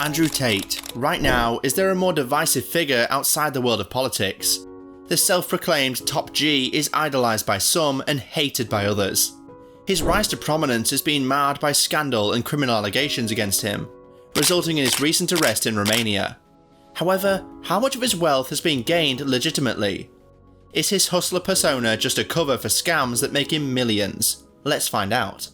Andrew Tate. Right now, is there a more divisive figure outside the world of politics? The self-proclaimed top G is idolised by some and hated by others. His rise to prominence has been marred by scandal and criminal allegations against him, resulting in his recent arrest in Romania. However, how much of his wealth has been gained legitimately? Is his hustler persona just a cover for scams that make him millions? Let's find out.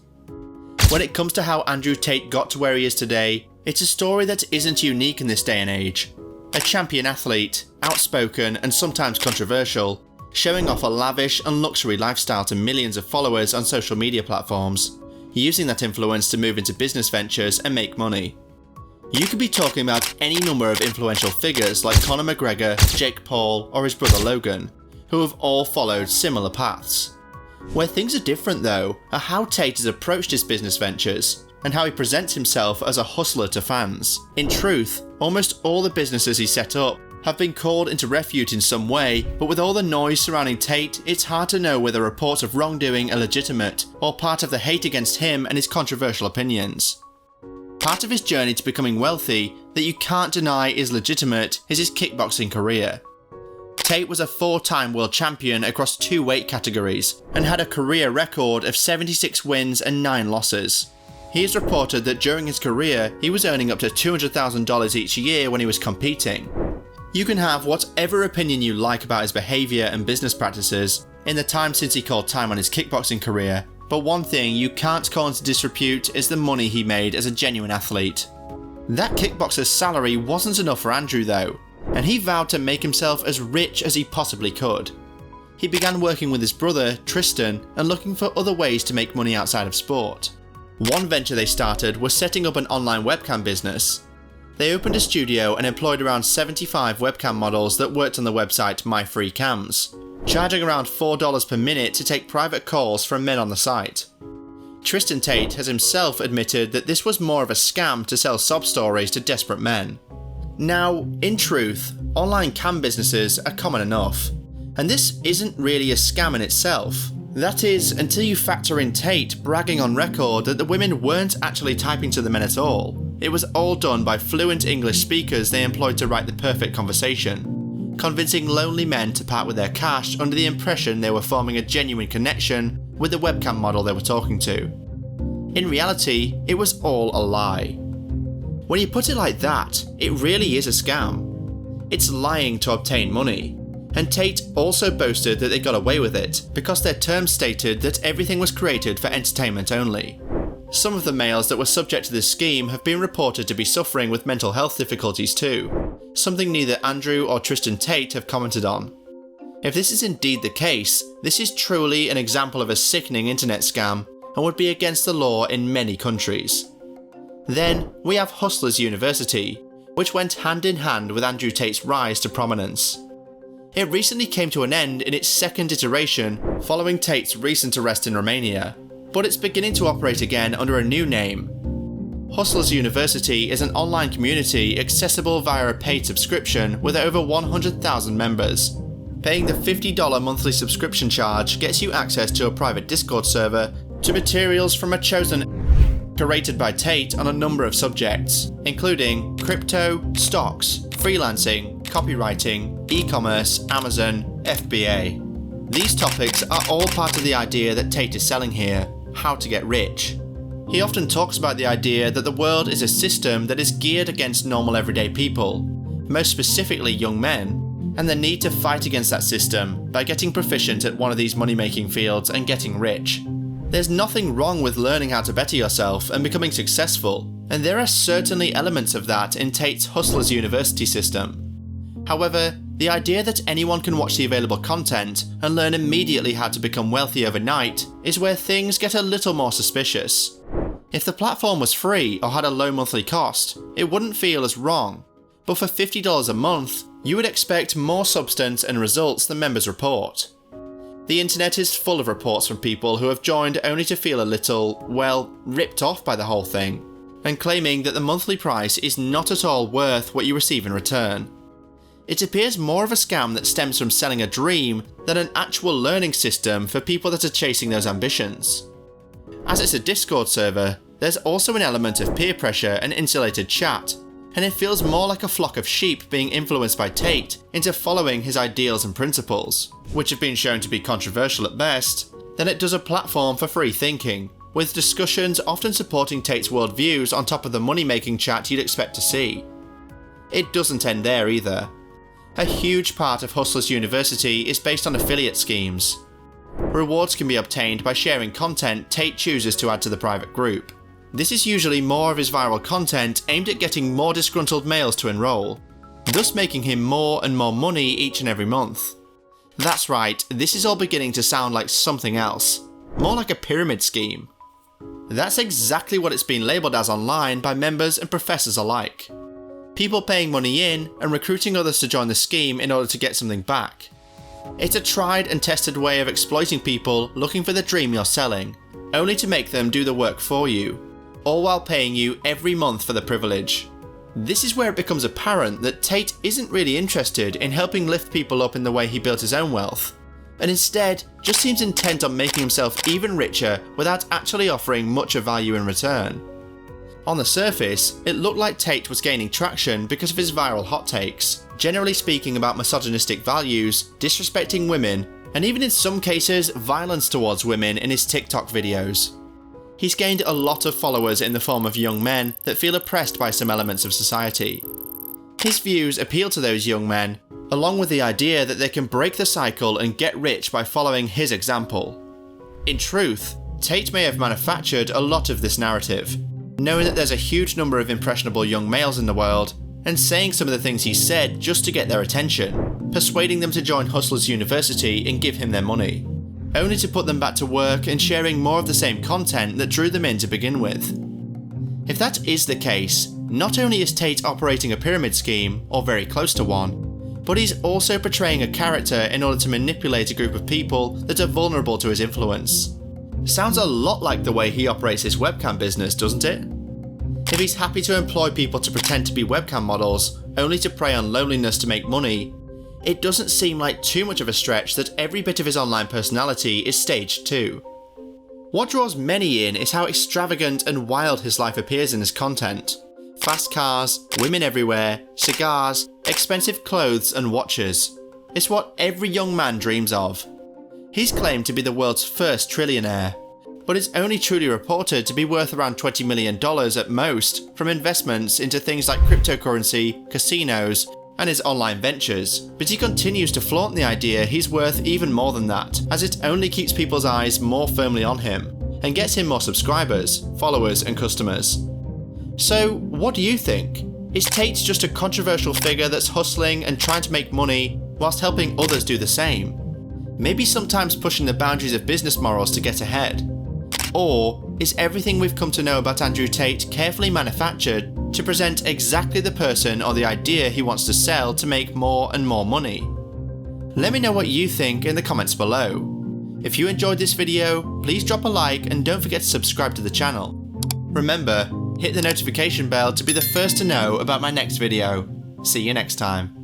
When it comes to how Andrew Tate got to where he is today, it's a story that isn't unique in this day and age. A champion athlete, outspoken and sometimes controversial, showing off a lavish and luxury lifestyle to millions of followers on social media platforms, using that influence to move into business ventures and make money. You could be talking about any number of influential figures like Conor McGregor, Jake Paul, or his brother Logan, who have all followed similar paths. Where things are different though, are how Tate has approached his business ventures, and how he presents himself as a hustler to fans. In truth, almost all the businesses he set up have been called into refute in some way, but with all the noise surrounding Tate, it's hard to know whether reports of wrongdoing are legitimate, or part of the hate against him and his controversial opinions. Part of his journey to becoming wealthy, that you can't deny is legitimate, is his kickboxing career. Tate was a 4-time world champion across 2 weight categories, and had a career record of 76 wins and 9 losses. He has reported that during his career, he was earning up to $200,000 each year when he was competing. You can have whatever opinion you like about his behaviour and business practices in the time since he called time on his kickboxing career, but one thing you can't call into disrepute is the money he made as a genuine athlete. That kickboxer's salary wasn't enough for Andrew though, and he vowed to make himself as rich as he possibly could. He began working with his brother, Tristan, and looking for other ways to make money outside of sport. One venture they started was setting up an online webcam business. They opened a studio and employed around 75 webcam models that worked on the website MyFreeCams, charging around $4 per minute to take private calls from men on the site. Tristan Tate has himself admitted that this was more of a scam to sell sob stories to desperate men. Now, in truth, online cam businesses are common enough, and this isn't really a scam in itself. That is, until you factor in Tate bragging on record that the women weren't actually typing to the men at all. It was all done by fluent English speakers they employed to write the perfect conversation, convincing lonely men to part with their cash under the impression they were forming a genuine connection with the webcam model they were talking to. In reality, it was all a lie. When you put it like that, it really is a scam. It's lying to obtain money. And Tate also boasted that they got away with it because their terms stated that everything was created for entertainment only. Some of the males that were subject to this scheme have been reported to be suffering with mental health difficulties too, something neither Andrew or Tristan Tate have commented on. If this is indeed the case, this is truly an example of a sickening internet scam and would be against the law in many countries. Then we have Hustlers University, which went hand in hand with Andrew Tate's rise to prominence. It recently came to an end in its second iteration following Tate's recent arrest in Romania, but it's beginning to operate again under a new name. Hustlers University is an online community accessible via a paid subscription with over 100,000 members. Paying the $50 monthly subscription charge gets you access to a private Discord server to materials from a chosen curated by Tate on a number of subjects, including crypto, stocks, freelancing, copywriting, e-commerce, Amazon, FBA. These topics are all part of the idea that Tate is selling here, how to get rich. He often talks about the idea that the world is a system that is geared against normal everyday people, most specifically young men, and the need to fight against that system by getting proficient at one of these money-making fields and getting rich. There's nothing wrong with learning how to better yourself and becoming successful, and there are certainly elements of that in Tate's Hustlers University system. However, the idea that anyone can watch the available content and learn immediately how to become wealthy overnight is where things get a little more suspicious. If the platform was free or had a low monthly cost, it wouldn't feel as wrong, but for $50 a month, you would expect more substance and results than members report. The internet is full of reports from people who have joined only to feel a little, well, ripped off by the whole thing, and claiming that the monthly price is not at all worth what you receive in return. It appears more of a scam that stems from selling a dream than an actual learning system for people that are chasing those ambitions. As it's a Discord server, there's also an element of peer pressure and insulated chat, and it feels more like a flock of sheep being influenced by Tate into following his ideals and principles, which have been shown to be controversial at best, than it does a platform for free thinking, with discussions often supporting Tate's worldviews on top of the money-making chat you'd expect to see. It doesn't end there either. A huge part of Hustlers University is based on affiliate schemes. Rewards can be obtained by sharing content Tate chooses to add to the private group. This is usually more of his viral content aimed at getting more disgruntled males to enroll, thus making him more and more money each and every month. That's right, this is all beginning to sound like something else, more like a pyramid scheme. That's exactly what it's been labelled as online by members and professors alike. People paying money in and recruiting others to join the scheme in order to get something back. It's a tried and tested way of exploiting people looking for the dream you're selling, only to make them do the work for you, all while paying you every month for the privilege. This is where it becomes apparent that Tate isn't really interested in helping lift people up in the way he built his own wealth, and instead just seems intent on making himself even richer without actually offering much of value in return. On the surface, it looked like Tate was gaining traction because of his viral hot takes, generally speaking about misogynistic values, disrespecting women, and even in some cases violence towards women in his TikTok videos. He's gained a lot of followers in the form of young men that feel oppressed by some elements of society. His views appeal to those young men, along with the idea that they can break the cycle and get rich by following his example. In truth, Tate may have manufactured a lot of this narrative, knowing that there's a huge number of impressionable young males in the world, and saying some of the things he said just to get their attention, persuading them to join Hustlers University and give him their money, only to put them back to work and sharing more of the same content that drew them in to begin with. If that is the case, not only is Tate operating a pyramid scheme, or very close to one, but he's also portraying a character in order to manipulate a group of people that are vulnerable to his influence. Sounds a lot like the way he operates his webcam business, doesn't it? If he's happy to employ people to pretend to be webcam models, only to prey on loneliness to make money, it doesn't seem like too much of a stretch that every bit of his online personality is staged too. What draws many in is how extravagant and wild his life appears in his content. Fast cars, women everywhere, cigars, expensive clothes and watches. It's what every young man dreams of. He's claimed to be the world's first trillionaire, but is only truly reported to be worth around $20 million at most from investments into things like cryptocurrency, casinos, and his online ventures. But he continues to flaunt the idea he's worth even more than that, as it only keeps people's eyes more firmly on him, and gets him more subscribers, followers, and customers. So, what do you think? Is Tate just a controversial figure that's hustling and trying to make money whilst helping others do the same? Maybe sometimes pushing the boundaries of business morals to get ahead? Or is everything we've come to know about Andrew Tate carefully manufactured to present exactly the person or the idea he wants to sell to make more and more money? Let me know what you think in the comments below. If you enjoyed this video, please drop a like and don't forget to subscribe to the channel. Remember, hit the notification bell to be the first to know about my next video. See you next time.